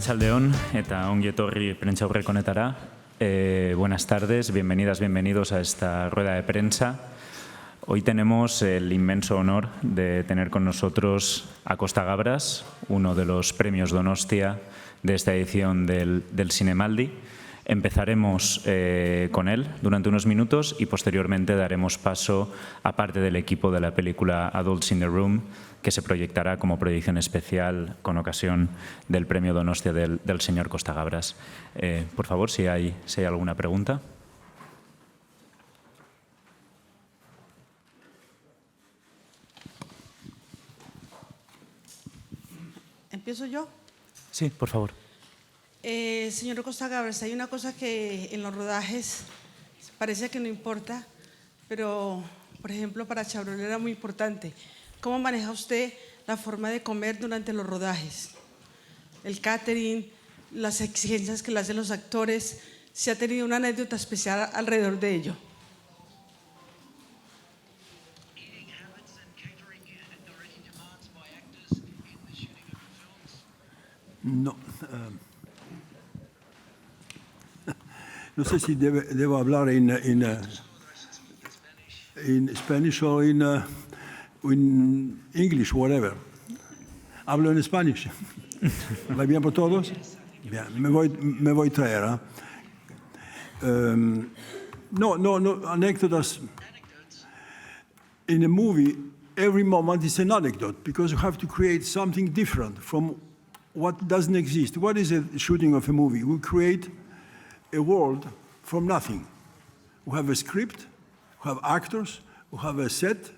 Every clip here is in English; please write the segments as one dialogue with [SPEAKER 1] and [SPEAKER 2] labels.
[SPEAKER 1] Arratsaldeon eta ongi etorri Prentsaurrekonetara. Buenas tardes, bienvenidas, bienvenidos a esta rueda de prensa. Hoy tenemos el inmenso honor de tener con nosotros a Costa Gabras, uno de los premios Donostia de esta edición del Zinemaldi. Empezaremos con él durante unos minutos y posteriormente daremos paso a parte del equipo de la película Adults in the Room, que se proyectará como proyección especial con ocasión del premio Donostia del señor Costa Gabras. Por favor, si hay alguna pregunta.
[SPEAKER 2] ¿Empiezo yo?
[SPEAKER 1] Sí, por favor.
[SPEAKER 2] Señor Costa Gabras, hay una cosa que en los rodajes parece que no importa, pero, por ejemplo, para Chabrol era muy importante. ¿Cómo maneja usted la forma de comer durante los rodajes? El catering, las exigencias que le hacen los actores, ¿se ha tenido una anécdota especial alrededor de ello?
[SPEAKER 3] No. No sé si debo hablar en Spanish o en English, whatever. Hablo en Spanish. ¿Va bien por todos? Bien, me voy a traer. No, anécdotas. In a movie, every moment is an anecdote because you have to create something different from what doesn't exist. What is a shooting of a movie? We create a world from nothing. We have a script, we have actors, we have a set,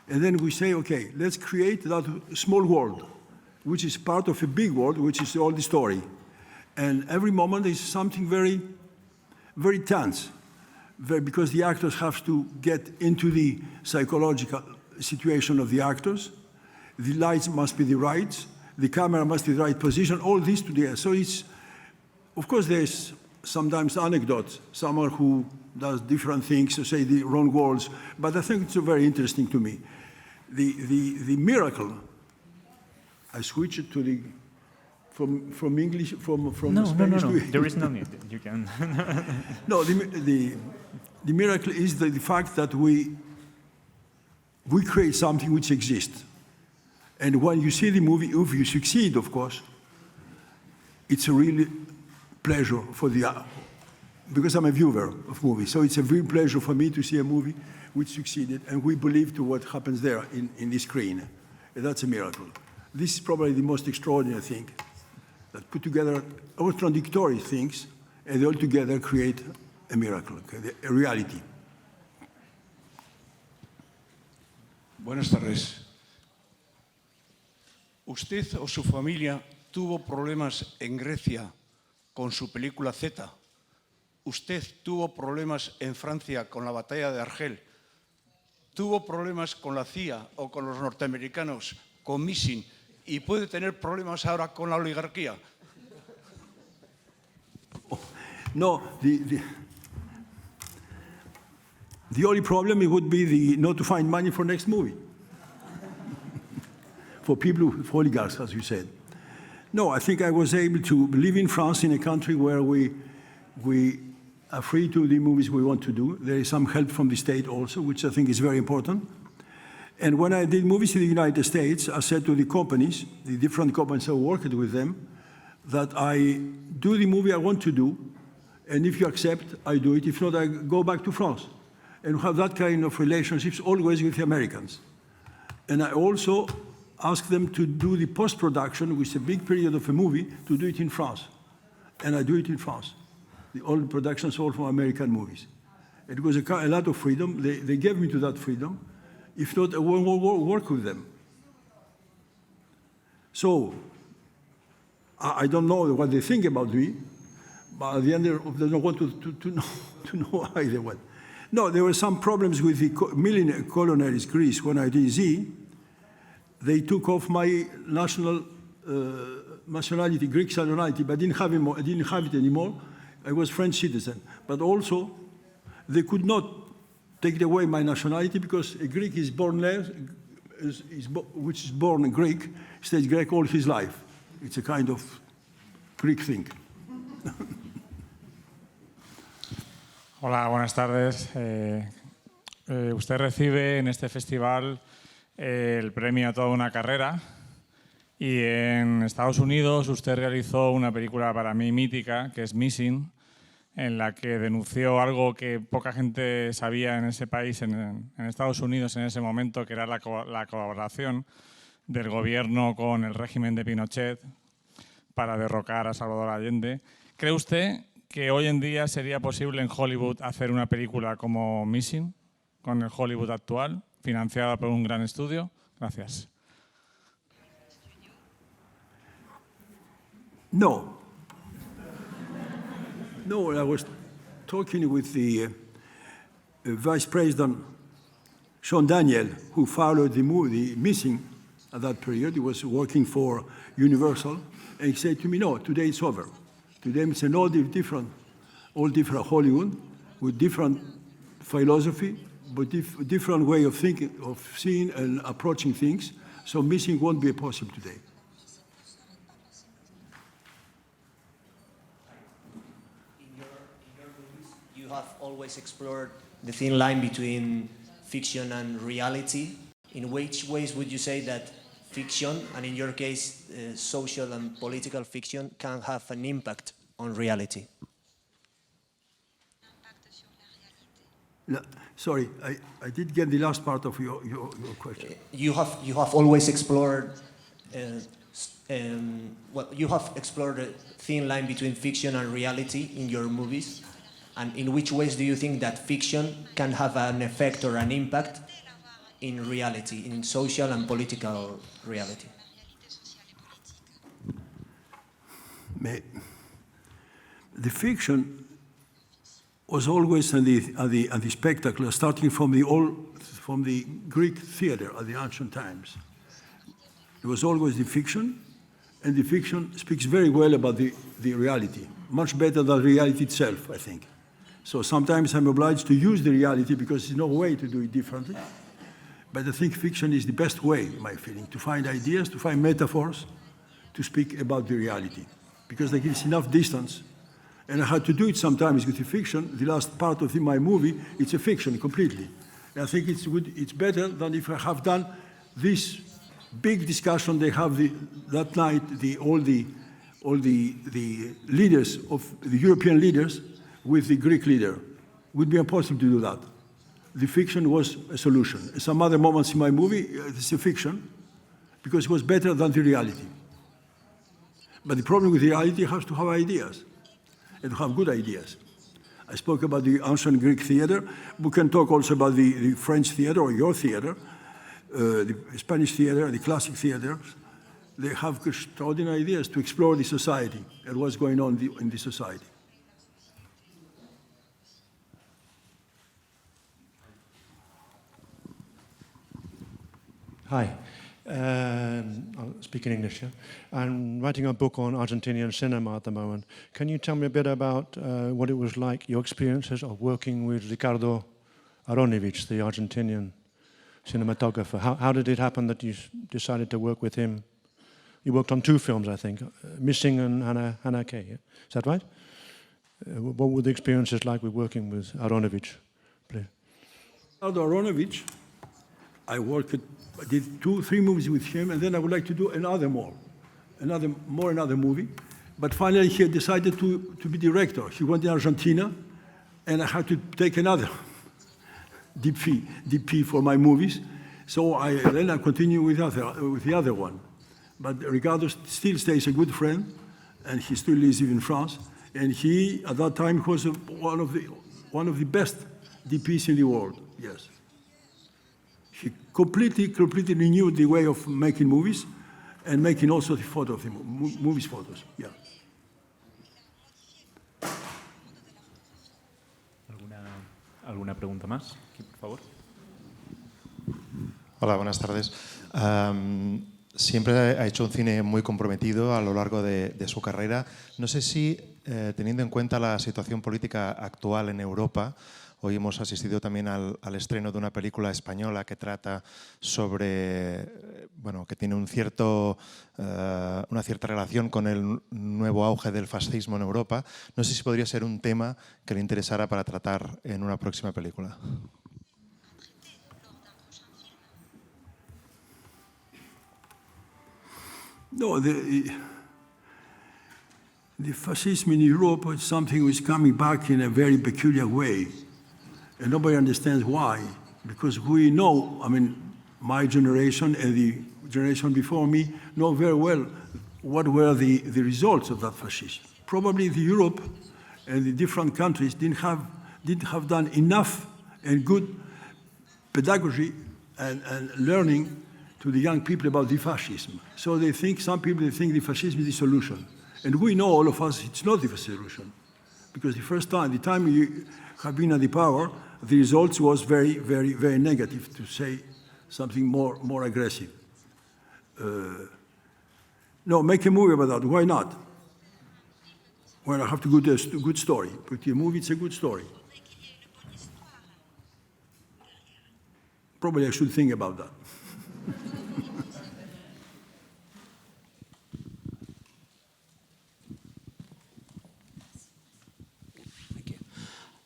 [SPEAKER 3] and then we say, okay, let's create that small world, which is part of a big world, which is all the story. And every moment is something very, very tense, because the actors have to get into the psychological situation of the actors. The lights must be the right, the camera must be the right position, all this together. So it's, of course, there's sometimes anecdotes, someone who does different things, to say the wrong words, but I think it's very interesting to me. The miracle, I switch it to from English, from Spanish to English.
[SPEAKER 1] There is no need, you can.
[SPEAKER 3] No, the miracle is the fact that we create something which exists. And when you see the movie, if you succeed, of course, it's a really pleasure because I'm a viewer of movies, so it's a real pleasure for me to see a movie which succeeded, and we believe to what happens there in the screen. And that's a miracle. This is probably the most extraordinary thing, that put together all contradictory things, and they all together create a miracle, okay, a reality.
[SPEAKER 4] Buenas tardes. ¿Usted o su familia tuvo problemas en Grecia con su película Z? ¿Usted tuvo problemas en Francia con la batalla de Argel? ¿Tuvo problemas con la CIA o con los norteamericanos, con Missing? ¿Y puede tener problemas ahora con la oligarquía?
[SPEAKER 3] No, the only problem it would be not to find money for next movie. For people, for oligarchs, as you said. No, I think I was able to live in France, in a country where we are free to do the movies we want to do. There is some help from the state also, which I think is very important. And when I did movies in the United States, I said to the companies, the different companies I worked with them, that I do the movie I want to do, and if you accept, I do it. If not, I go back to France. And have that kind of relationships always with the Americans. And I also ask them to do the post-production, which is a big period of a movie, to do it in France. And I do it in France. All the productions all from American movies. It was a lot of freedom. They gave me to that freedom. If not, I won't work with them. So, I don't know what they think about me, but at the end, they don't want to know either what. No, there were some problems with the millionaire colonies Greece when I did Z. They took off my nationality, Greek nationality, but I didn't have it anymore. I was French citizen. But also, they could not take away my nationality because a Greek is born there, which is born Greek, stays Greek all his life. It's a kind of Greek thing.
[SPEAKER 5] Hola, buenas tardes. Usted recibe en este festival el premio a toda una carrera y en Estados Unidos usted realizó una película para mí mítica que es Missing, en la que denunció algo que poca gente sabía en ese país, en Estados Unidos en ese momento, que era la colaboración del gobierno con el régimen de Pinochet para derrocar a Salvador Allende. ¿Cree usted que hoy en día sería posible en Hollywood hacer una película como Missing, con el Hollywood actual, financiada por un gran estudio? Gracias.
[SPEAKER 3] No. No, I was talking with the Vice President Sean Daniel, who followed the movie Missing at that period. He was working for Universal, and he said to me, no, today it's over. Today it's an all different Hollywood with different philosophy, but different way of thinking, of seeing and approaching things. So Missing won't be possible today.
[SPEAKER 6] You have always explored the thin line between fiction and reality. In which ways would you say that fiction, and in your case, social and political fiction, can have an impact on reality?
[SPEAKER 3] No, sorry, I did get the last part of your question.
[SPEAKER 6] You have always explored. You have explored the thin line between fiction and reality in your movies. And in which ways do you think that fiction can have an effect or an impact in reality, in social and political reality?
[SPEAKER 3] The fiction was always at the spectacle, starting from the Greek theater at the ancient times. It was always the fiction, and the fiction speaks very well about the reality, much better than reality itself, I think. So sometimes I'm obliged to use the reality because there's no way to do it differently. But I think fiction is the best way, in my feeling, to find ideas, to find metaphors, to speak about the reality. Because there is enough distance. And I had to do it sometimes with the fiction. The last part of my movie, it's a fiction completely. And I think it's better than if I have done this big discussion they have that night, all the leaders of the European leaders with the Greek leader. It would be impossible to do that. The fiction was a solution. Some other moments in my movie, it's a fiction, because it was better than the reality. But the problem with the reality has to have ideas, and to have good ideas. I spoke about the ancient Greek theater. We can talk also about the French theater or your theater, the Spanish theater, the classic theater. They have extraordinary ideas to explore the society and what's going on in the society.
[SPEAKER 7] Hi, I'll speak in English. Yeah? I'm writing a book on Argentinian cinema at the moment. Can you tell me a bit about what it was like, your experiences of working with Ricardo Aronowicz, the Argentinian cinematographer? How did it happen that you decided to work with him? You worked on 2 films, I think, Missing and Hannah K. Yeah? Is that right? What were the experiences like with working with Aronowicz, please?
[SPEAKER 3] Ricardo Aronowicz, I did 2-3 movies with him, and then I would like to do another movie. But finally, he had decided to be director. He went to Argentina, and I had to take another DP for my movies. So then I continue with the other one. But Ricardo still stays a good friend, and he still lives in France. And he, at that time, was one of the best DPs in the world. Yes. He completely renewed the way of making movies and making also the movies photos. Yeah.
[SPEAKER 1] ¿Alguna pregunta más? Aquí, por favor.
[SPEAKER 8] Hola, buenas tardes. siempre ha hecho un cine muy comprometido a lo largo de su carrera. No sé si, teniendo en cuenta la situación política actual en Europa, hoy hemos asistido también al estreno de una película española que trata sobre, bueno, que tiene una cierta relación con el nuevo auge del fascismo en Europa. No sé si podría ser un tema que le interesara para tratar en una próxima película.
[SPEAKER 3] No, the fascism in Europe is something which is coming back in a very peculiar way. And nobody understands why. Because we know, I mean, my generation and the generation before me know very well what were the results of that fascism. Probably the Europe and the different countries didn't have done enough and good pedagogy and learning to the young people about the fascism. So some people think the fascism is the solution. And we know, all of us, it's not the solution. Because the time you have been at the power, the results was very, very, very negative, to say something more aggressive. No, make a movie about that. Why not? Well, I have to do a good story. But a movie, it's a good story. Probably I should think about that.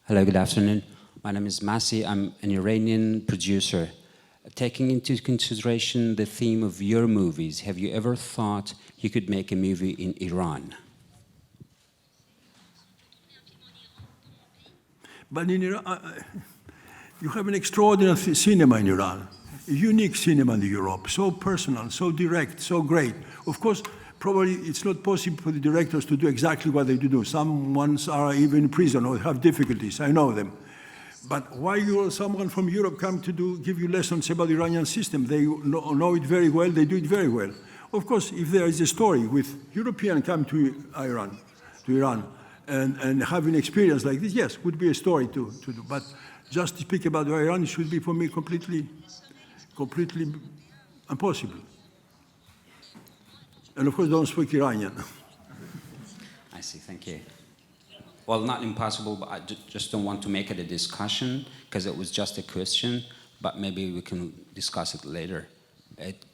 [SPEAKER 9] Hello, good afternoon. My name is Masi. I'm an Iranian producer. Taking into consideration the theme of your movies, have you ever thought you could make a movie in Iran?
[SPEAKER 3] But in Iran, you have an extraordinary cinema in Iran, a unique cinema in Europe, so personal, so direct, so great. Of course, probably it's not possible for the directors to do exactly what they do. Some ones are even in prison or have difficulties, I know them. But why someone from Europe come to give you lessons about the Iranian system? They know it very well, they do it very well. Of course, if there is a story with European come to Iran, and have an experience like this, yes, would be a story to do. But just to speak about Iran should be for me completely impossible. And of course, don't speak Iranian.
[SPEAKER 9] I see, thank you. Well, not impossible, but I just don't want to make it a discussion because it was just a question, but maybe we can discuss it later. It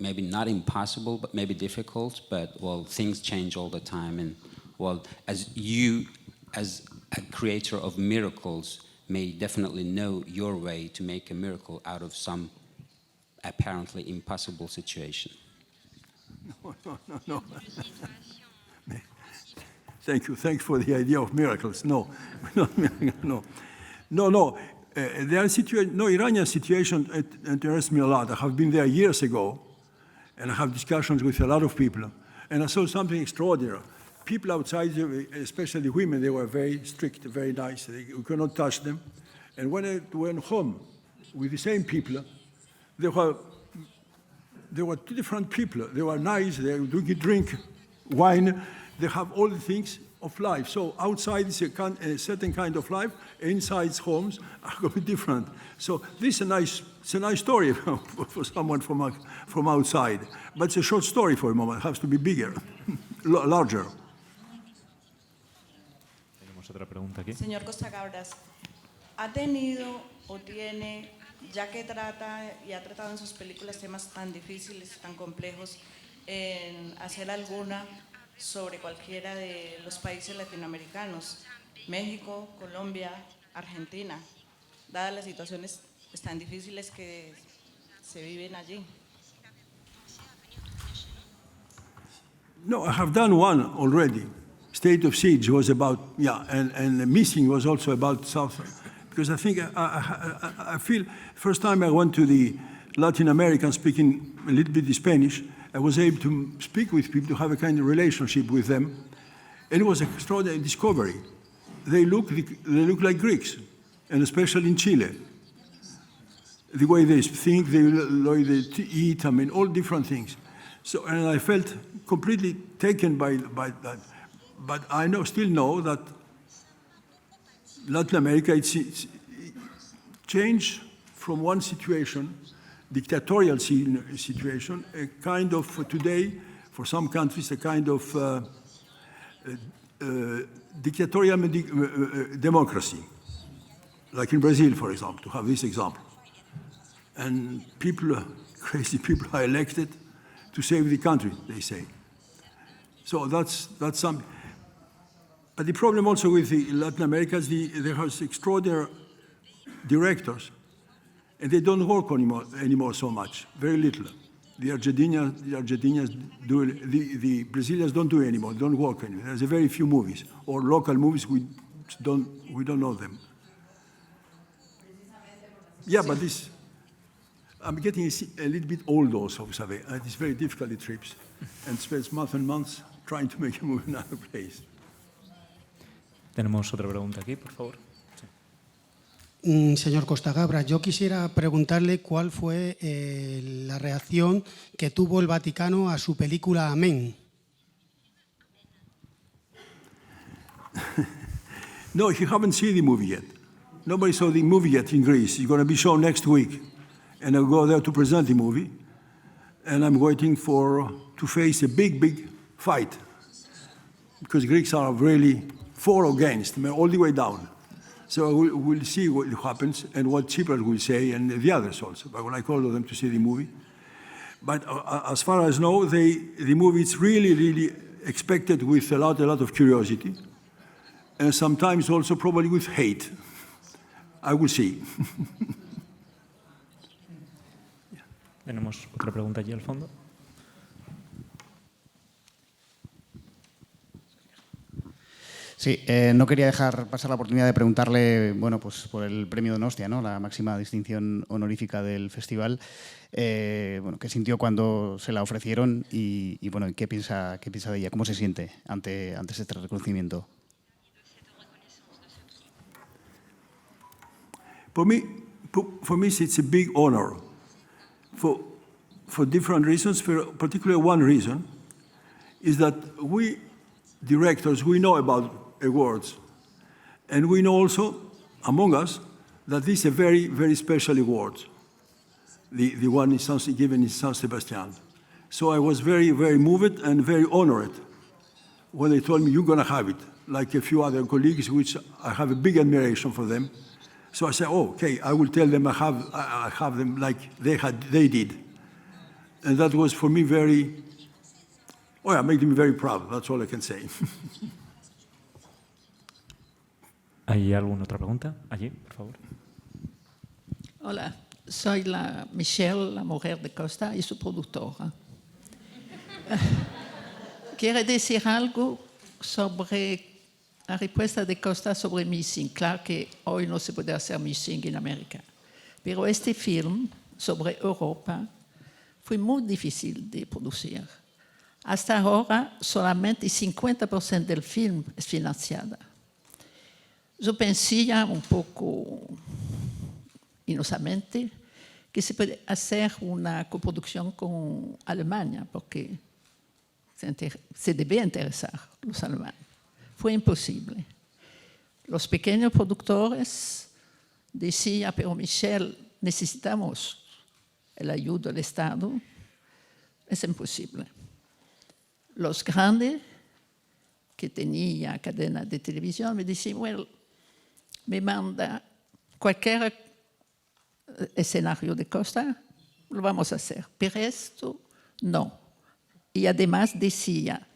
[SPEAKER 9] maybe not impossible, but maybe difficult, but well, things change all the time. And well, as you, as a creator of miracles, may definitely know your way to make a miracle out of some apparently impossible situation.
[SPEAKER 3] No. Thank you. Thanks for the idea of miracles. No. Iranian situation interests me a lot. I have been there years ago, and I have discussions with a lot of people, and I saw something extraordinary. People outside, especially the women, they were very strict, very nice. You cannot touch them. And when I went home with the same people, there were two different people. They were nice, they drink wine, they have all the things of life. So outside is a certain kind of life, inside homes are completely different. So this is a nice story for someone from outside. But it's a short story for a moment. It has to be bigger, larger.
[SPEAKER 1] Tenemos otra pregunta aquí.
[SPEAKER 10] Señor Costa Cabras, ¿ha tenido o tiene, ya que trata y ha tratado en sus películas temas tan difíciles, tan complejos, en hacer alguna sobre cualquiera de los países latinoamericanos, México, Colombia, Argentina, dadas las situaciones tan difíciles que se viven allí?
[SPEAKER 3] No, I have done one already. State of Siege was about, and Missing was also about South. Because I think I feel, first time I went to the Latin American speaking a little bit of Spanish, I was able to speak with people, to have a kind of relationship with them. And it was an extraordinary discovery. They look like Greeks, and especially in Chile. The way they think, the way they eat, I mean, all different things. So, and I felt completely taken by that. But I still know that Latin America, it's changed from one situation dictatorial situation, a kind of, today, for some countries, a kind of dictatorial democracy, like in Brazil, for example, to have this example. And people, crazy people, are elected to save the country, they say. So that's something. But the problem also with Latin America is there are extraordinary directors, and they don't work anymore so much, very little. The Argentinians do, the Brazilians don't do it anymore, don't work anymore. There's a very few movies, or local movies, we don't know them. Yeah, but this, I'm getting a little bit old also, Xavier. It's very difficult, the trips, and spends months and months trying to make a movie in another place.
[SPEAKER 1] Tenemos otra pregunta aquí, por favor.
[SPEAKER 11] Señor Costa Gabra, yo quisiera preguntarle cuál fue la reacción que tuvo el Vaticano a su película Amén.
[SPEAKER 3] No, you haven't seen the movie yet. Nobody saw the movie yet in Greece. It's going to be shown next week. And I'll go there to present the movie. And I'm waiting to face a big fight. Because Greeks are really for or against, all the way down. So we'll see what happens and what Tsipras will say and the others also. But when I call them to see the movie. But as far as I know, the movie is really expected with a lot of curiosity. And sometimes also probably with hate. I will see.
[SPEAKER 1] Tenemos otra pregunta allí al fondo.
[SPEAKER 12] Sí, no quería dejar pasar la oportunidad de preguntarle, bueno, pues por el Premio Donostia, ¿no? La máxima distinción honorífica del festival. Bueno, ¿qué sintió cuando se la ofrecieron y bueno, ¿qué piensa de ella? ¿Cómo se siente ante este reconocimiento?
[SPEAKER 3] For me, it's a big honor. For different reasons, particularly one reason, is that we directors, we know about awards. And we know also, among us, that this is a very special award, the one given in San Sebastian. So I was very moved and very honored when they told me, you're going to have it, like a few other colleagues, which I have a big admiration for them. So I said, oh, okay, I will tell them I have them like they did. And that was for me made me very proud, that's all I can say.
[SPEAKER 1] ¿Hay alguna otra pregunta? Allí, por favor.
[SPEAKER 13] Hola, soy Michelle, la mujer de Costa y su productora. Quiero decir algo sobre la respuesta de Costa sobre missing. Claro que hoy no se puede hacer missing en América, pero este film sobre Europa fue muy difícil de producir. Hasta ahora, solamente 50% del film es financiado. Yo pensé un poco inosamente que se puede hacer una coproducción con Alemania, porque se debe interesar los alemanes. Fue imposible. Los pequeños productores decían, pero Michel, necesitamos la ayuda del Estado. Es imposible. Los grandes que tenían cadena de televisión me decían, bueno, me manda cualquier escenario de Costa, lo vamos a hacer, pero esto no. Y además decía,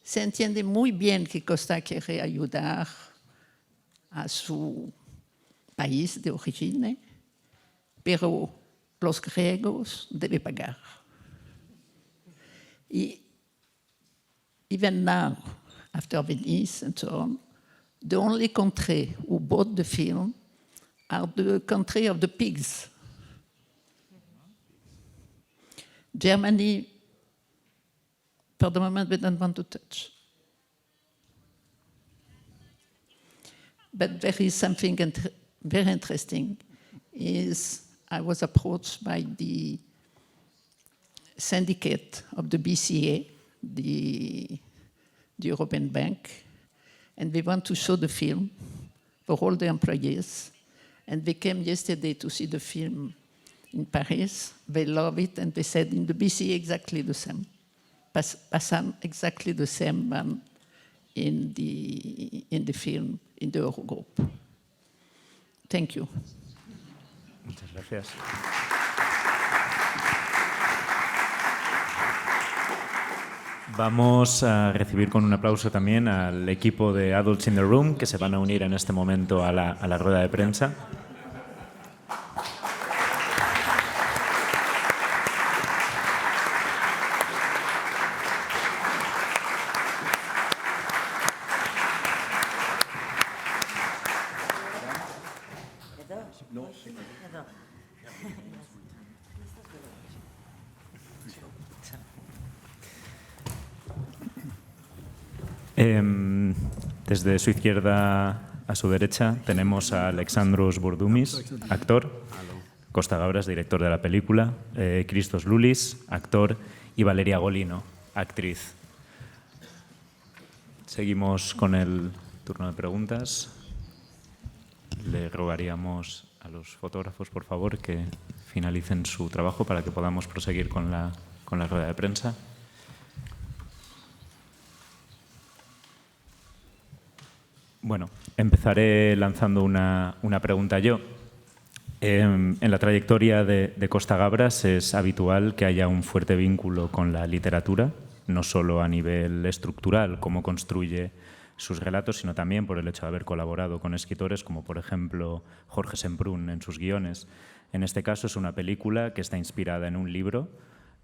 [SPEAKER 13] se entiende muy bien que Costa quiere ayudar a su país de origen, pero los griegos deben pagar. Even now, after Venice and so on, the only country who bought the film are the country of the pigs. Germany, for the moment, we don't want to touch. But there is something very interesting, is I was approached by the syndicate of the BCA, the European Bank, and we want to show the film for all the employees. And they came yesterday to see the film in Paris. They love it, and they said in the BC exactly the same. Passan exactly the same than in the film, in the Eurogroup. Thank you.
[SPEAKER 1] Muchas gracias. Vamos a recibir con un aplauso también al equipo de Adults in the Room, que se van a unir en este momento a la rueda de prensa. Desde su izquierda a su derecha tenemos a Alexandros Bourdumis, actor, Costa Gabras, director de la película, Christos Lulis, actor, y Valeria Golino, actriz. Seguimos con el turno de preguntas. Le rogaríamos a los fotógrafos, por favor, que finalicen su trabajo para que podamos proseguir con la rueda de prensa. Bueno, empezaré lanzando una pregunta yo. En la trayectoria de Costa Gabras es habitual que haya un fuerte vínculo con la literatura, no solo a nivel estructural, cómo construye sus relatos, sino también por el hecho de haber colaborado con escritores como, por ejemplo, Jorge Semprún en sus guiones. En este caso es una película que está inspirada en un libro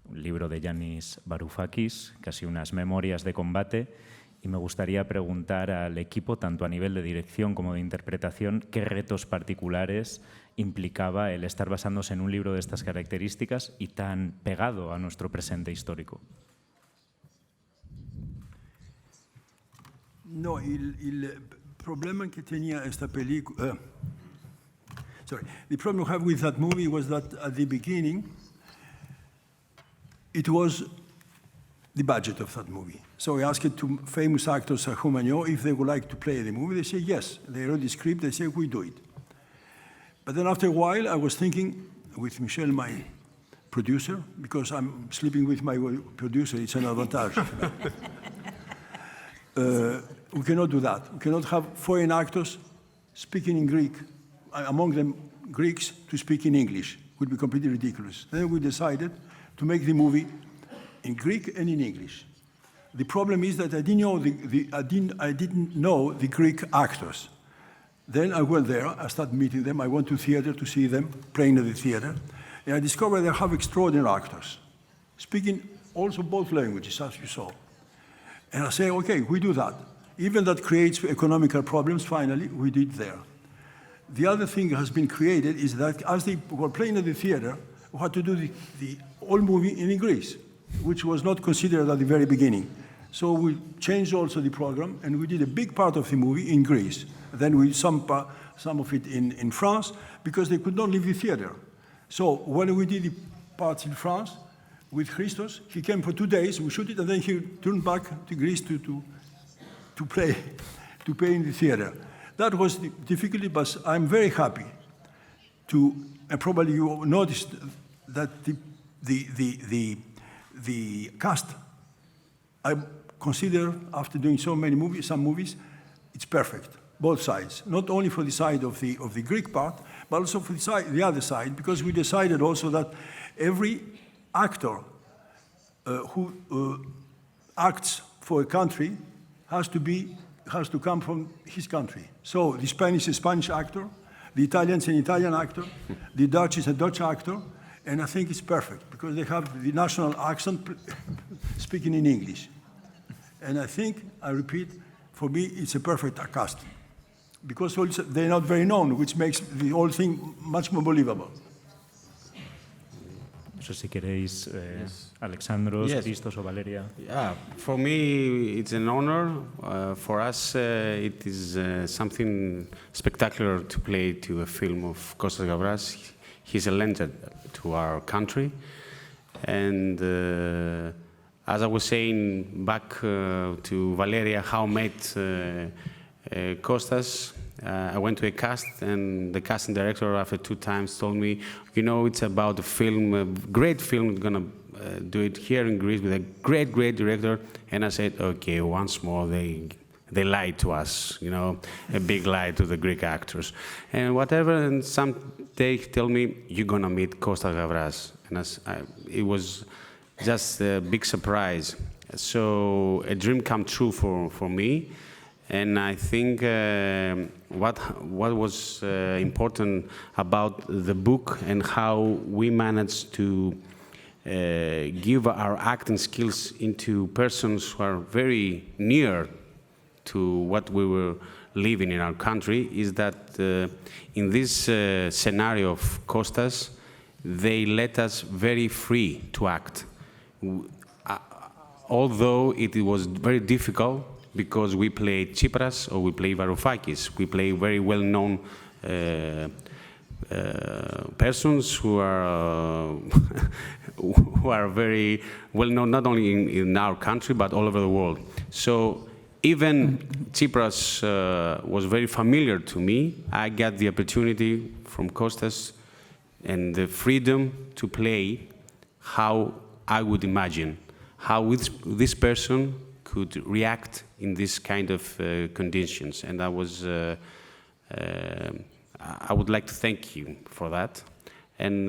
[SPEAKER 1] de Yanis Varoufakis, casi unas memorias de combate. Y me gustaría preguntar al equipo, tanto a nivel de dirección como de interpretación, qué retos particulares implicaba el estar basándose en un libro de estas características y tan pegado a nuestro presente histórico.
[SPEAKER 3] No, il problema que tenía esta película... the problem I have with that movie was that at the beginning, it was the budget of that movie. So we asked two famous actors at whom I know if they would like to play the movie. They say yes. They wrote the script. They say we do it. But then after a while, I was thinking with Michel, my producer, because I'm sleeping with my producer. It's an advantage. We cannot do that. We cannot have foreign actors speaking in Greek, among them Greeks, to speak in English. It would be completely ridiculous. Then we decided to make the movie in Greek and in English. The problem is that I didn't know the Greek actors. Then I went there, I started meeting them, I went to theater to see them playing at the theater, and I discovered they have extraordinary actors, speaking also both languages, as you saw. And I say, okay, we do that. Even that creates economical problems, finally, we did there. The other thing that has been created is that as they were playing at the theater, we had to do the whole movie in English, which was not considered at the very beginning. So we changed also the program, and we did a big part of the movie in Greece. Then we some of it in France, because they could not leave the theater. So when we did the parts in France with Christos, he came for 2 days, we shoot it, and then he turned back to Greece to play in the theater. That was the difficulty, but I'm very happy to, and probably you noticed that the cast, I consider, after doing so many movies, some movies, it's perfect, both sides. Not only for the side of the Greek part, but also for the other side, because we decided also that every actor who acts for a country has to come from his country. So the Spanish is a Spanish actor, the Italian is an Italian actor, the Dutch is a Dutch actor, and I think it's perfect because they have the national accent speaking in English. And I think, I repeat, for me, it's a perfect cast because also they're not very known, which makes the whole thing much more believable.
[SPEAKER 1] No sé si queréis, Alexandros,
[SPEAKER 9] Yes.
[SPEAKER 1] Christos o Valeria.
[SPEAKER 9] Yeah, for me it's an honor. For us it is something spectacular to play to a film of Kostas Gavras. He's a legend to our country. And as I was saying back to Valeria, how I met Kostas,
[SPEAKER 14] I went to a cast, and the casting director, after 2 times, told me, you know, it's about a film, a great film, we're gonna do it here in Greece with a great, great director. And I said, okay, once more, they lied to us, you know, a big lie to the Greek actors. And whatever, and some they tell me, you're gonna meet Kostas Gavras. And it was just a big surprise. So a dream come true for me. And I think what was important about the book and how we managed to give our acting skills into persons who are very near to what we were living in our country is that in this scenario of Kostas, they let us very free to act. Although it was very difficult because we play Tsipras or we play Varoufakis, we play very well-known persons who are very well known not only in our country but all over the world. So even Tsipras was very familiar to me. I got the opportunity from Kostas and the freedom to play how I would imagine, how this person could react in this kind of conditions. And that was I would like to thank you for that. And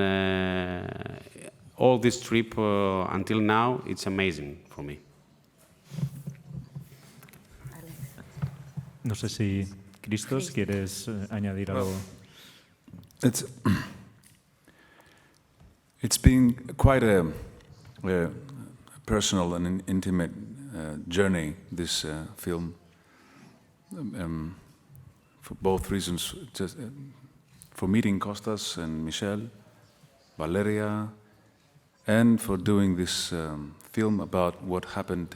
[SPEAKER 14] all this trip until now, it's amazing for me.
[SPEAKER 1] No sé si, Christos, ¿quieres añadir algo?
[SPEAKER 15] It's been quite a personal and intimate journey, this film. For both reasons, just for meeting Kostas and Michel, Valeria, and for doing this film about what happened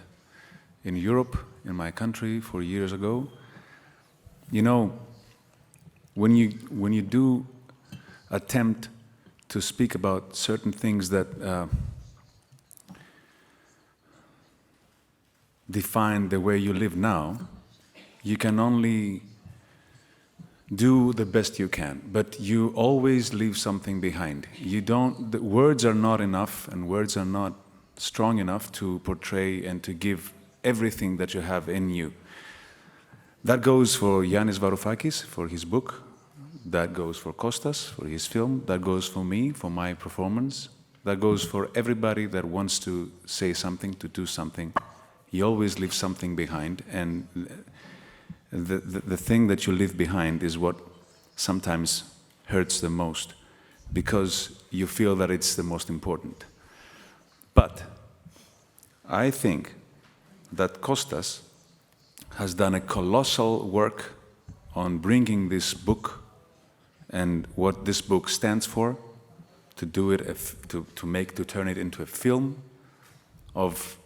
[SPEAKER 15] in Europe, in my country, 4 years ago. You know, when you do attempt to speak about certain things that define the way you live now, you can only do the best you can, but you always leave something behind. The words are not enough, and words are not strong enough to portray and to give everything that you have in you. That goes for Yannis Varoufakis, for his book. That goes for Kostas, for his film. That goes for me, for my performance. That goes for everybody that wants to say something, to do something. You always leave something behind, and the thing that you leave behind is what sometimes hurts the most, because you feel that it's the most important. But I think that Kostas has done a colossal work on bringing this book and what this book stands for, to do it, to turn it into a film of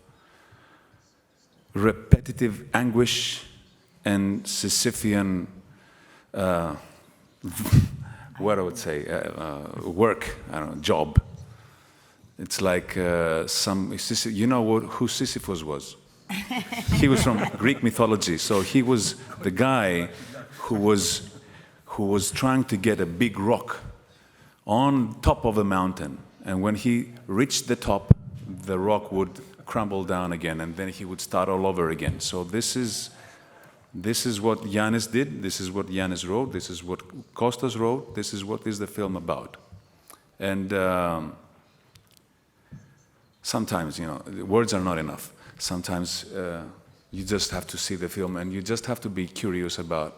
[SPEAKER 15] repetitive anguish and Sisyphean, what I would say, work, I don't know, job. It's like you know who Sisyphus was? He was from Greek mythology, so he was the guy who was trying to get a big rock on top of a mountain, and when he reached the top, the rock would crumble down again, and then he would start all over again. So this is what Yannis did, this is what Yannis wrote, this is what Kostas wrote, this is what is the film about. And sometimes, you know, words are not enough. Sometimes you just have to see the film, and you just have to be curious about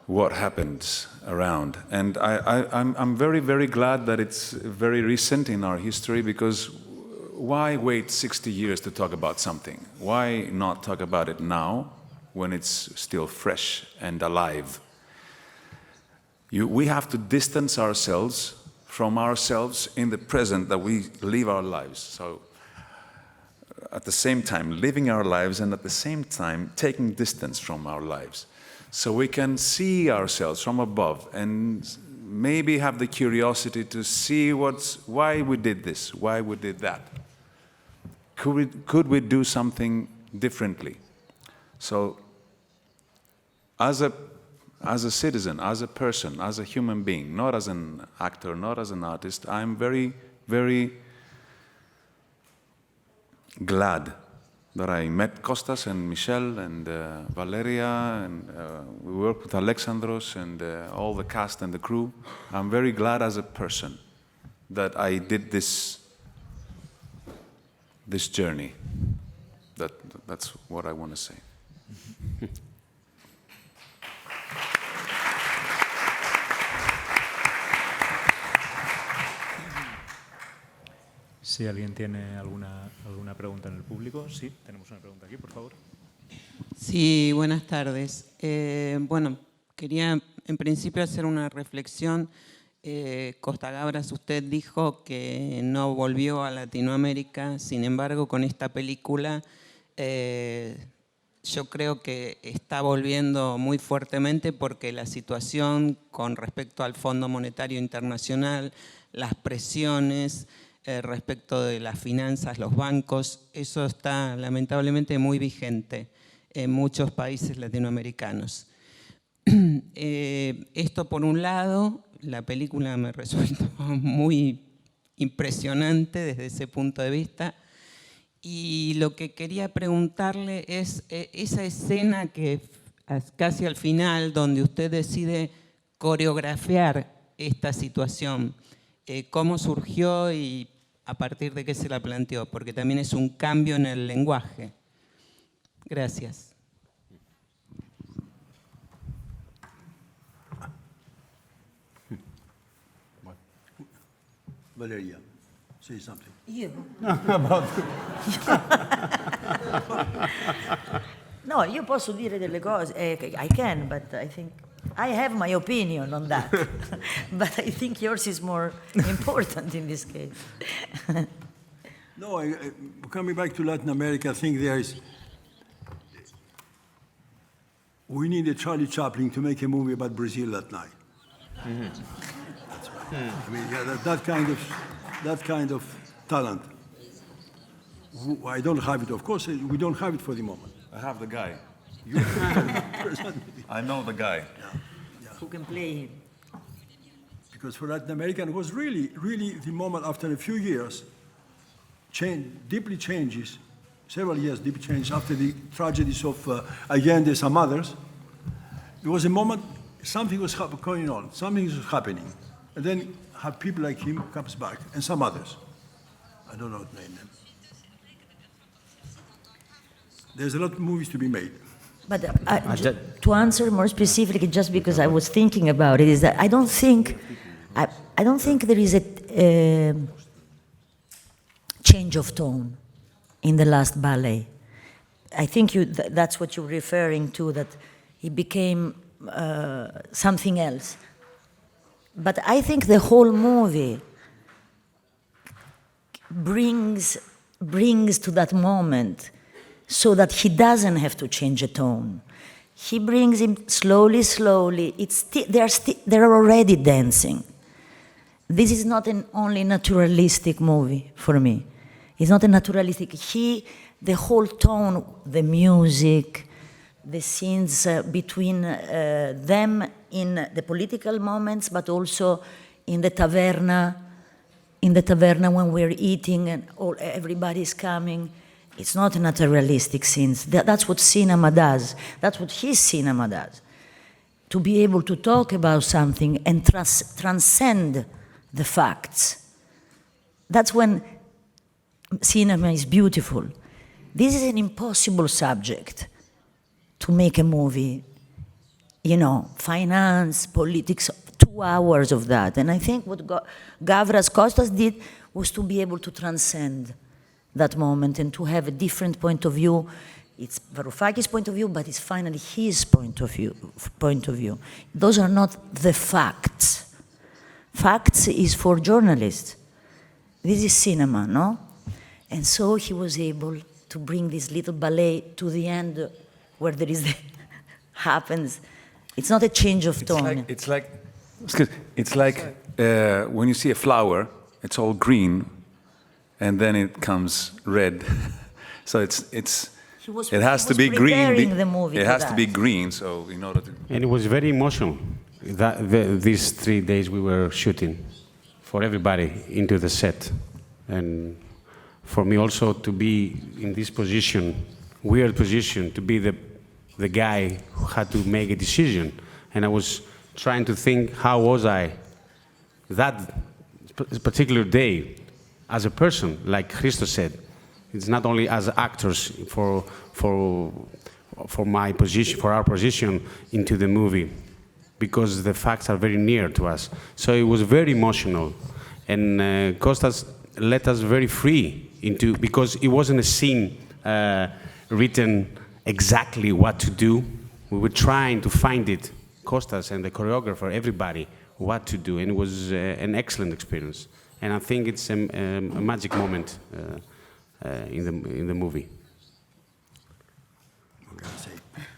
[SPEAKER 15] what happens around. And I'm very, very glad that it's very recent in our history, because why wait 60 years to talk about something? Why not talk about it now, when it's still fresh and alive? We have to distance ourselves from ourselves in the present that we live our lives. So at the same time living our lives, and at the same time taking distance from our lives, so we can see ourselves from above and maybe have the curiosity to see why we did this, why we did that. Could we do something differently? So as a as a citizen, as a person, as a human being, not as an actor, not as an artist, I'm very, very glad that I met Kostas and Michel and Valeria, and we worked with Alexandros and all the cast and the crew. I'm very glad as a person that I did this journey. That's what I want to say.
[SPEAKER 1] Si alguien tiene alguna pregunta en el público. Sí, tenemos una pregunta aquí, por favor.
[SPEAKER 16] Sí, buenas tardes. Bueno, quería en principio hacer una reflexión. Costa Gabras, usted dijo que no volvió a Latinoamérica, sin embargo, con esta película yo creo que está volviendo muy fuertemente porque la situación con respecto al Fondo Monetario Internacional, las presiones respecto de las finanzas, los bancos, eso está lamentablemente muy vigente en muchos países latinoamericanos. Esto por un lado, la película me resultó muy impresionante desde ese punto de vista. Y lo que quería preguntarle es esa escena que casi al final, donde usted decide coreografiar esta situación, ¿cómo surgió y a partir de qué se la planteó? Porque también es un cambio en el lenguaje. Gracias.
[SPEAKER 3] Valeria, say something.
[SPEAKER 17] You.
[SPEAKER 3] About
[SPEAKER 17] No, io posso dire delle cose, I can, but I think I have my opinion on that. But I think yours is more important in this case.
[SPEAKER 3] No, coming back to Latin America, I think we need a Charlie Chaplin to make a movie about Brazil that night.
[SPEAKER 18] Mm-hmm.
[SPEAKER 3] That's right. I mean, yeah, that kind of talent. I don't have it, of course. We don't have it for the moment.
[SPEAKER 15] I have the guy.
[SPEAKER 3] You
[SPEAKER 15] I know the guy.
[SPEAKER 3] Yeah.
[SPEAKER 17] Who can play him?
[SPEAKER 3] Because for Latin America, it was really, really the moment after a few years, deeply changes, several years deep change after the tragedies of Allende and some others. There was a moment, something was going on, something was happening. And then have people like him comes back, and some others. I don't know how to name them. There's a lot of movies to be made.
[SPEAKER 17] But to answer more specifically, just because I was thinking about it, is that I don't think there is a change of tone in the last ballet. I think that's what you're referring to, that he became something else. But I think the whole movie brings to that moment so that he doesn't have to change a tone. He brings him slowly. They're already dancing. This is not an only naturalistic movie for me. It's not a naturalistic. The whole tone, the music, the scenes between them in the political moments, but also in the taverna when we're eating and everybody's coming. It's not naturalistic scenes. That's what cinema does. That's what his cinema does. To be able to talk about something and transcend the facts. That's when cinema is beautiful. This is an impossible subject to make a movie. You know, finance, politics, 2 hours of that. And I think what Gavras Kostas did was to be able to transcend that moment and to have a different point of view. It's Varoufakis' point of view, but it's finally his point of view. Those are not the facts. Facts is for journalists. This is cinema, no? And so he was able to bring this little ballet to the end where there is happens. It's not a change of tone.
[SPEAKER 15] It's like when you see a flower, it's all green, and then it comes red. So it's It has to be green.
[SPEAKER 17] preparing the movie
[SPEAKER 15] It
[SPEAKER 17] for
[SPEAKER 15] has to be
[SPEAKER 17] that.
[SPEAKER 15] green. So in order to.
[SPEAKER 14] And it was very emotional, these 3 days we were shooting, for everybody into the set. And for me also to be in this position, weird position, to be the guy who had to make a decision. And I was trying to think, how was I that particular day as a person, like Christo said. It's not only as actors for my position, for our position into the movie, because the facts are very near to us. So it was very emotional, and Kostas let us very free into, because it wasn't a scene written exactly what to do. We were trying to find it, Kostas and the choreographer, everybody, what to do, and it was an excellent experience. And I think it's a magic moment in the movie.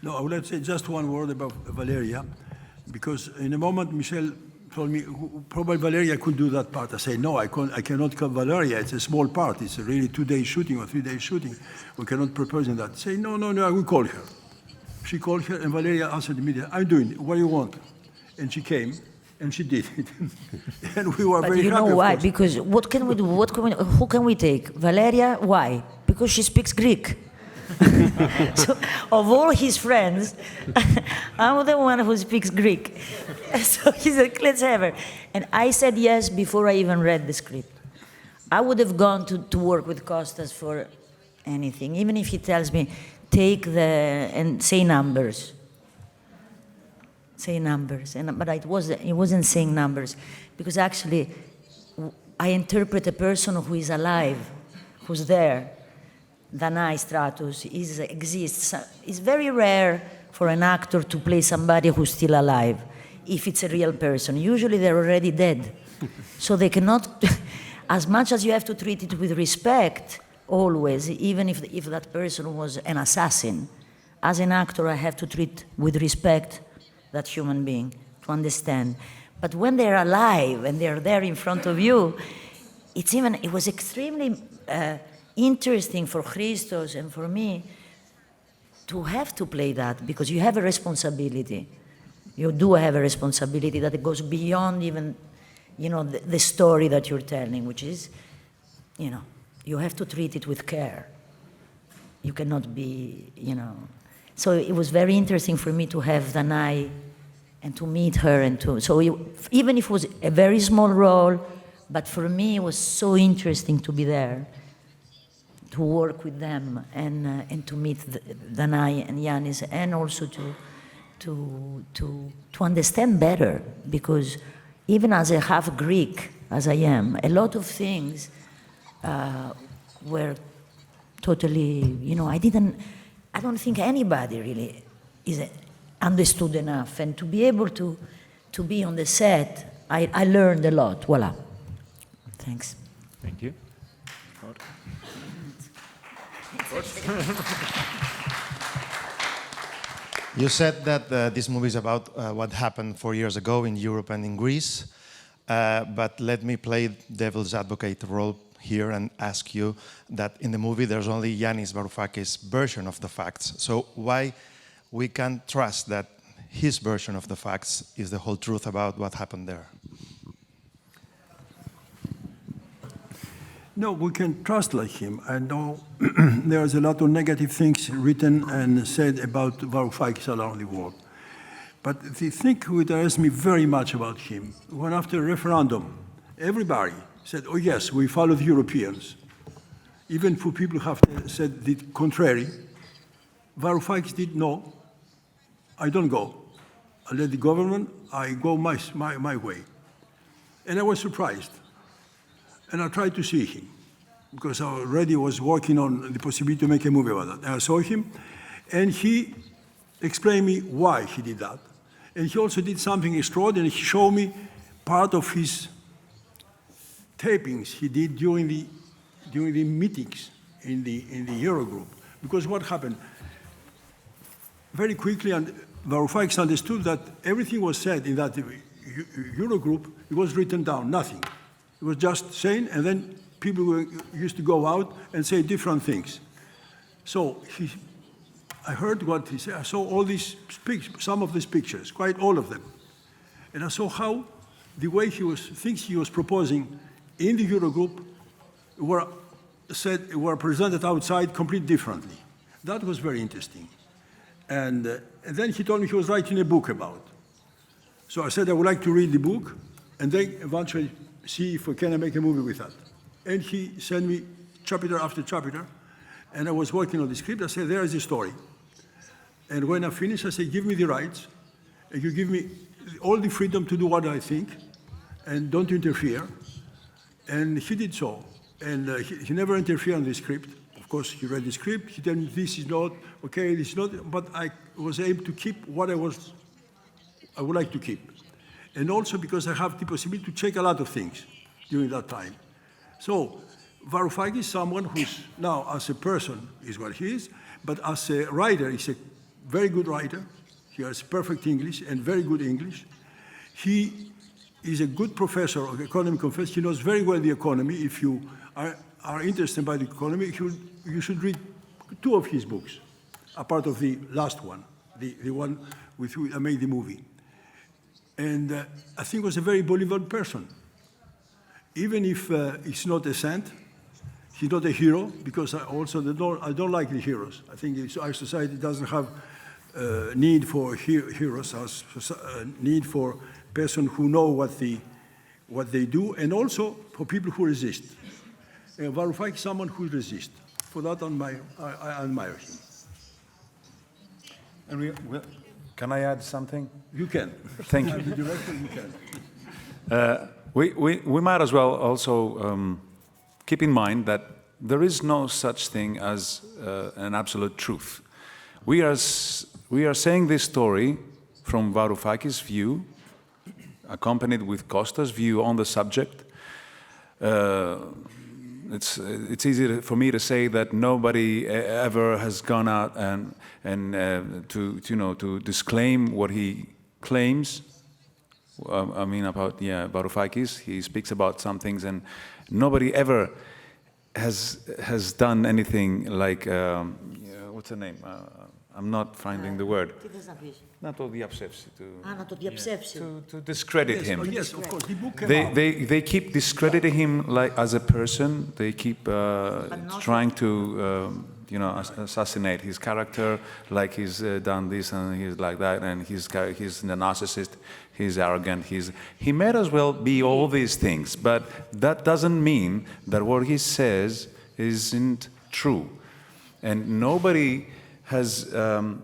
[SPEAKER 3] No, I would like to say just one word about Valeria, because in a moment Michel told me probably Valeria could do that part. I say no, I cannot call Valeria. It's a small part. It's a really 2-day shooting or 3-day shooting. We cannot propose in that. Say no, I will call her. She called her, and Valeria answered immediately. I'm doing it. What do you want? And she came. And she did it. And we were very happy.
[SPEAKER 17] But you know why? Because what can we do? Who can we take? Valeria, why? Because she speaks Greek. So, of all his friends, I'm the one who speaks Greek. So he said, let's have her. And I said yes before I even read the script. I would have gone to work with Kostas for anything, even if he tells me, and say numbers. Say numbers, but it wasn't saying numbers, because actually I interpret a person who is alive, who's there. Danai Stratus exists. It's very rare for an actor to play somebody who's still alive, if it's a real person. Usually they're already dead. So they cannot, as much as you have to treat it with respect, always, even if that person was an assassin, as an actor I have to treat with respect that human being, to understand. But when they're alive and they're there in front of you, it was extremely interesting for Christos and for me to have to play that, because you have a responsibility. You do have a responsibility that goes beyond even, the story that you're telling, which is, you have to treat it with care. You cannot be, So it was very interesting for me to have Danai and to meet her, even if it was a very small role, but for me it was so interesting to be there, to work with them and to meet Danai and Yanis, and also to understand better, because even as a half Greek, as I am, a lot of things were totally, I don't think anybody really understood enough, and to be able to be on the set, I learned a lot. Voila. Thanks.
[SPEAKER 1] Thank you.
[SPEAKER 8] You said that this movie is about what happened 4 years ago in Europe and in Greece, but let me play devil's advocate role here and ask you that in the movie there's only Yanis Varoufakis' version of the facts. So why we can't trust that his version of the facts is the whole truth about what happened there?
[SPEAKER 3] No, we can trust like him. I know there's a lot of negative things written and said about Varoufakis around the world. But the thing who interests me very much about him, when after a referendum, everybody said, oh yes, we follow the Europeans. Even for people who have said the contrary, Varoufakis did no, I don't go. I let the government, I go my way. And I was surprised. And I tried to see him, because I already was working on the possibility to make a movie about that. And I saw him, and he explained me why he did that. And he also did something extraordinary. He showed me part of his tapings he did during the meetings in the Eurogroup. Because what happened? Very quickly, and Varoufakis understood that everything was said in that Eurogroup, it was written down, nothing. It was just saying, and then people used to go out and say different things. So I heard what he said. I saw all these some of these pictures, quite all of them. And I saw how the way things he was proposing in the Eurogroup were presented outside completely differently. That was very interesting. And then he told me he was writing a book about. So I said I would like to read the book and then eventually see if we can make a movie with that. And he sent me chapter after chapter, and I was working on the script. I said, there is a story. And when I finished, I said, give me the rights, and you give me all the freedom to do what I think, and don't interfere. And he did so. And he never interfered on the script. Of course, he read the script. He told me, this is not, okay, this is not, but I was able to keep what I would like to keep. And also because I have the possibility to check a lot of things during that time. So Varoufakis is someone who's now, as a person, is what he is, but as a writer, he's a very good writer. He has perfect English and very good English. He is a good professor of economic affairs. He knows very well the economy. If you are interested by the economy, you should read 2 of his books, apart of the last one, the one with whom I made the movie. And I think he was a very Bolivian person. Even if he's not a saint, he's not a hero, because I don't like the heroes. I think our society doesn't have need for heroes, need for persons who know what they do, and also for people who resist. Varoufakis is someone who resists. For that, I admire him.
[SPEAKER 15] And can I add something?
[SPEAKER 3] You can.
[SPEAKER 15] Thank you.
[SPEAKER 3] The director, you can.
[SPEAKER 15] We might as well also keep in mind that there is no such thing as an absolute truth. We are saying this story from Varoufakis' view, accompanied with Costa's view on the subject. It's easy for me to say that nobody ever has gone out and to disclaim what he claims. I mean about Varoufakis. He speaks about some things, and nobody ever has done anything like what's the name? I'm not finding the word. Not to discredit him.
[SPEAKER 3] Yes, of course. The book
[SPEAKER 15] They keep discrediting him like as a person. They keep trying to assassinate his character, like he's done this and he's like that, and he's a narcissist, he's arrogant, he may as well be all these things, but that doesn't mean that what he says isn't true. And nobody has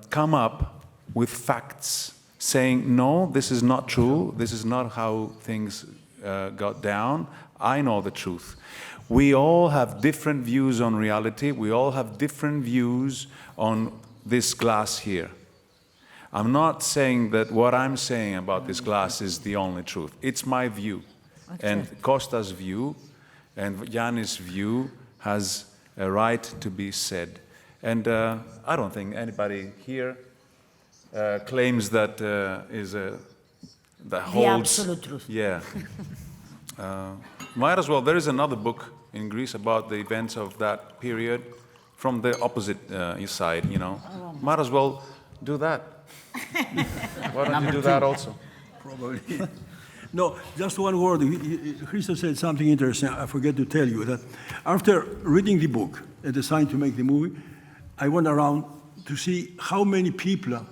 [SPEAKER 15] come up with facts saying, no, this is not true, this is not how things got down, I know the truth. We all have different views on reality. We all have different views on this glass here. I'm not saying that what I'm saying about this glass is the only truth. It's my view. And Costa's view and Yannis' view has a right to be said. And I don't think anybody here claims that that holds
[SPEAKER 17] the absolute truth.
[SPEAKER 15] Yeah. Might as well. There is another book in Greece about the events of that period from the opposite side, Might as well do that. Why don't you do that also?
[SPEAKER 3] Probably. No, just one word. Christos said something interesting. I forget to tell you that after reading the book and deciding to make the movie, I went around to see how many people,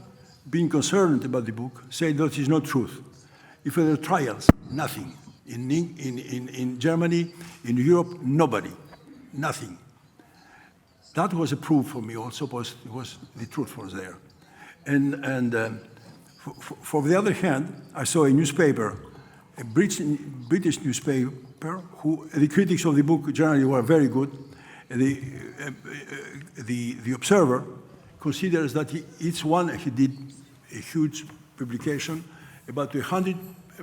[SPEAKER 3] being concerned about the book, say that is not truth. If there are trials, nothing. In Germany, in Europe, nobody, nothing. That was a proof for me also, was the truth was there. And for the other hand, I saw a newspaper, a British newspaper, the critics of the book generally were very good. The Observer considers that he did a huge publication about 100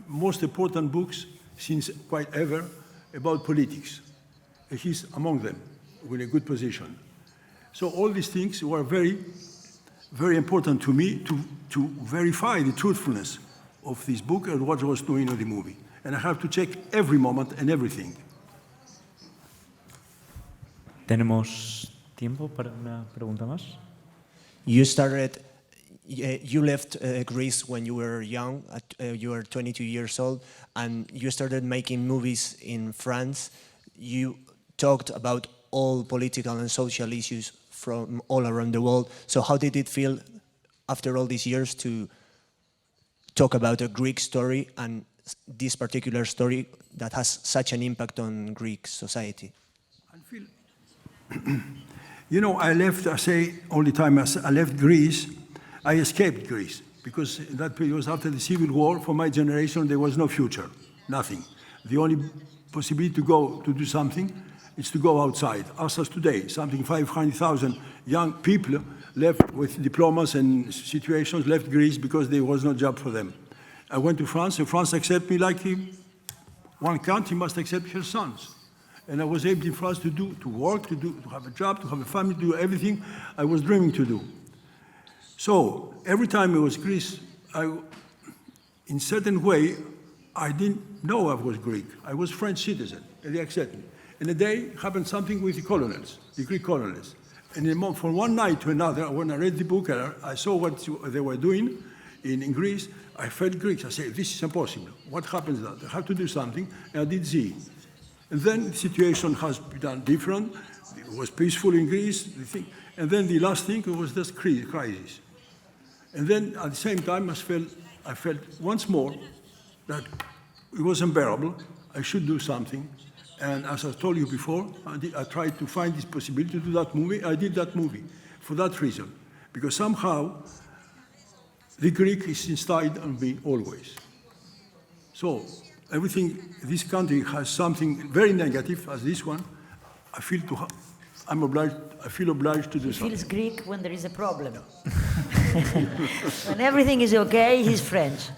[SPEAKER 3] most important books since quite ever about politics. And he's among them with a good position. So all these things were very, very important to me to verify the truthfulness of this book and what I was doing in the movie. And I have to check every moment and everything.
[SPEAKER 1] ¿Tenemos tiempo para una pregunta más?
[SPEAKER 6] You started, you left Greece when you were young, you were 22 years old, and you started making movies in France. You talked about all political and social issues from all around the world. So how did it feel after all these years to talk about a Greek story and this particular story that has such an impact on Greek society?
[SPEAKER 3] I feel, you know, I left, I say all the time, I left Greece, I escaped Greece, because that period was after the Civil War. For my generation, there was no future, nothing. The only possibility to go to do something is to go outside. As today, something 500,000 young people left with diplomas and situations, left Greece because there was no job for them. I went to France, and France accepted me like one country must accept her sons. And I was able in France to work, to have a job, to have a family, to do everything I was dreaming to do. So every time I was Greece, in certain way, I didn't know I was Greek. I was French citizen, and they accepted me. And a day happened something with the colonels, the Greek colonels. And from one night to another, when I read the book, I saw what they were doing in Greece. I felt Greek. I said, this is impossible. What happens now? I have to do something. And I did see. And then the situation has been different. It was peaceful in Greece. And then the last thing was this crisis. And then at the same time, I felt once more that it was unbearable. I should do something. And as I told you before, I tried to find this possibility to do that movie. I did that movie for that reason. Because somehow, the Greek is inside of me always. So everything, this country has something very negative as this one. I feel obliged to do something.
[SPEAKER 17] He feels Greek when there is a problem. When everything is okay, he's French.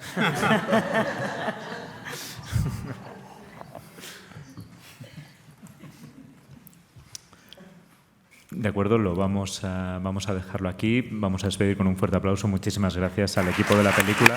[SPEAKER 1] De acuerdo, vamos a dejarlo aquí. Vamos a despedir con un fuerte aplauso. Muchísimas gracias al equipo de la película.